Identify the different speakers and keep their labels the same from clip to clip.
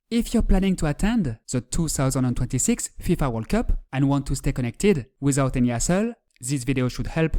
Speaker 1: If you're planning to attend the 2026 FIFA World Cup and want to stay connected without any hassle, this video should help.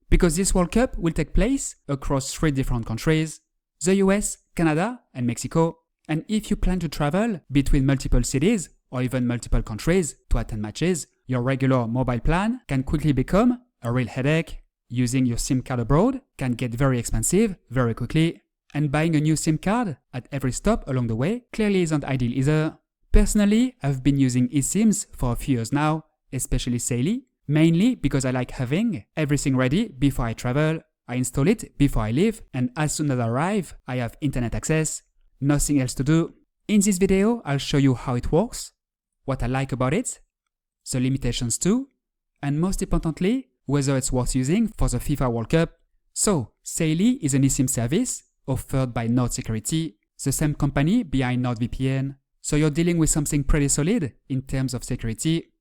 Speaker 1: Because this World Cup will take place across 3 different countries: the US, Canada, and Mexico. And if you plan to travel between multiple cities or even multiple countries to attend matches, your regular mobile plan can quickly become a real headache. Using your SIM card abroad can get very expensive very quickly. And buying a new SIM card at every stop along the way clearly isn't ideal either. Personally, I've been using eSIMs for a few years now, especially Saily, mainly because I like having everything ready before I travel. I install it before I leave, and as soon as I arrive, I have internet access. Nothing else to do. In this video, I'll show you how it works, what I like about it, the limitations too, and most importantly, whether it's worth using for the FIFA World Cup. So, Saily is an eSIM service offered by Nord Security, the same company behind NordVPN. So you're dealing with something pretty solid in terms of security.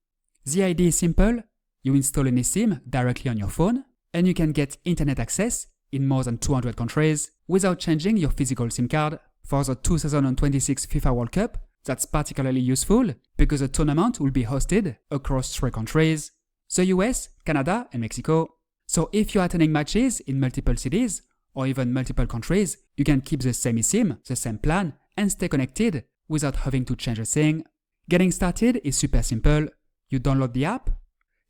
Speaker 1: The idea is simple. You install an eSIM directly on your phone, and you can get internet access in more than 200 countries without changing your physical SIM card. For the 2026 FIFA World Cup, that's particularly useful because the tournament will be hosted across 3 countries: the US, Canada, and Mexico. So if you're attending matches in multiple cities, or even multiple countries, you can keep the same eSIM, the same plan, and stay connected without having to change a thing. Getting started is super simple. You download the app,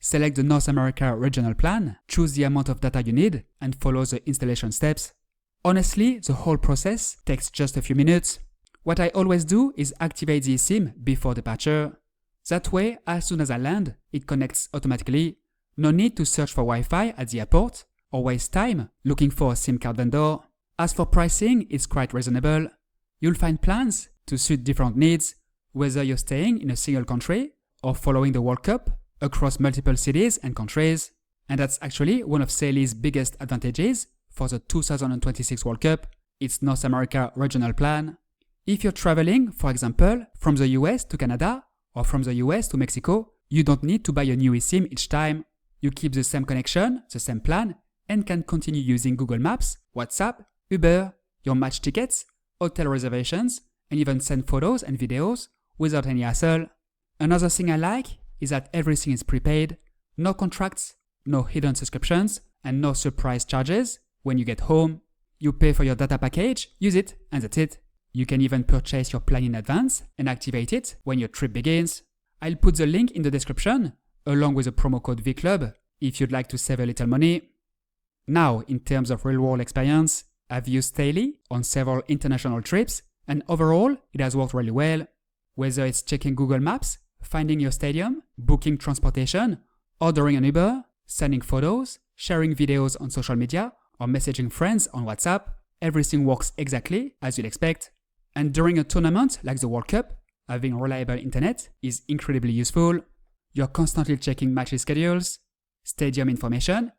Speaker 1: select the North America regional plan, choose the amount of data you need, and follow the installation steps. Honestly, the whole process takes just a few minutes. What I always do is activate the eSIM before departure. That way, as soon as I land, it connects automatically. No need to search for Wi-Fi at the airport or waste time looking for a SIM card vendor. As for pricing, it's quite reasonable. You'll find plans to suit different needs, whether you're staying in a single country or following the World Cup across multiple cities and countries. And that's actually one of Saily's biggest advantages for the 2026 World Cup, its North America regional plan. If you're traveling, for example, from the US to Canada or from the US to Mexico, you don't need to buy a new eSIM each time. You keep the same connection, the same plan, and can continue using Google Maps, WhatsApp, Uber, your match tickets, hotel reservations, and even send photos and videos without any hassle. Another thing I like is that everything is prepaid, no contracts, no hidden subscriptions, and no surprise charges when you get home. You pay for your data package, use it, and that's it. You can even purchase your plan in advance and activate it when your trip begins. I'll put the link in the description, along with the promo code VCLUB if you'd like to save a little money. Now, in terms of real-world experience, I've used Saily on several international trips, and overall, it has worked really well. Whether it's checking Google Maps, finding your stadium, booking transportation, ordering an Uber, sending photos, sharing videos on social media, or messaging friends on WhatsApp, everything works exactly as you'd expect. And during a tournament like the World Cup, having reliable internet is incredibly useful. You're constantly checking match schedules, stadium information,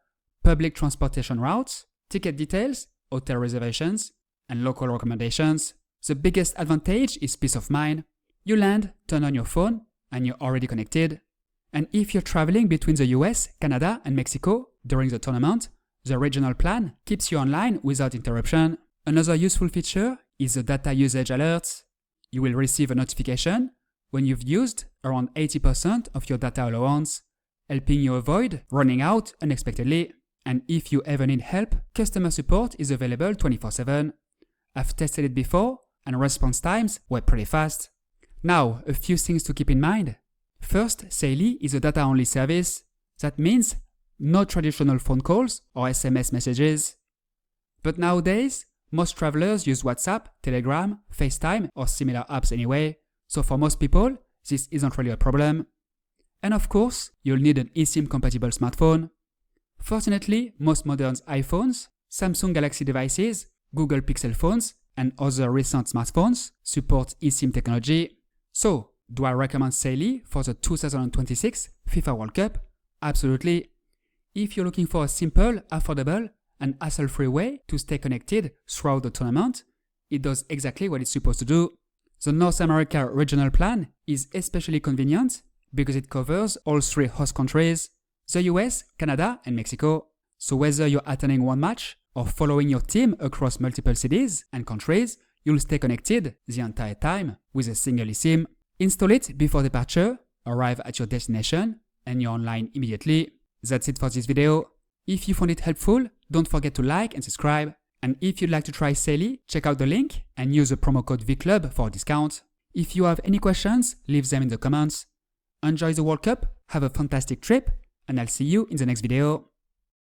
Speaker 1: public transportation routes, ticket details, hotel reservations, and local recommendations. The biggest advantage is peace of mind. You land, turn on your phone, and you're already connected. And if you're traveling between the US, Canada, and Mexico during the tournament, the regional plan keeps you online without interruption. Another useful feature is the data usage alerts. You will receive a notification when you've used around 80% of your data allowance, helping you avoid running out unexpectedly. And if you ever need help, customer support is available 24/7. I've tested it before, and response times were pretty fast. Now, a few things to keep in mind. First, Saily is a data-only service. That means no traditional phone calls or SMS messages. But nowadays, most travelers use WhatsApp, Telegram, FaceTime, or similar apps anyway, so for most people, this isn't really a problem. And of course, you'll need an eSIM-compatible smartphone. Fortunately, most modern iPhones, Samsung Galaxy devices, Google Pixel phones, and other recent smartphones support eSIM technology. So, do I recommend Saily for the 2026 FIFA World Cup? Absolutely. If you're looking for a simple, affordable, and hassle-free way to stay connected throughout the tournament, it does exactly what it's supposed to do. The North America regional plan is especially convenient because it covers all 3 host countries: the US, Canada, and Mexico. So whether you're attending one match or following your team across multiple cities and countries, you'll stay connected the entire time with a single eSIM. Install it before departure, arrive at your destination, and you're online immediately. That's it for this video. If you found it helpful, don't forget to like and subscribe. And if you'd like to try Saily, check out the link and use the promo code VCLUB for a discount. If you have any questions, leave them in the comments. Enjoy the World Cup, have a fantastic trip, and I'll see you in the next video.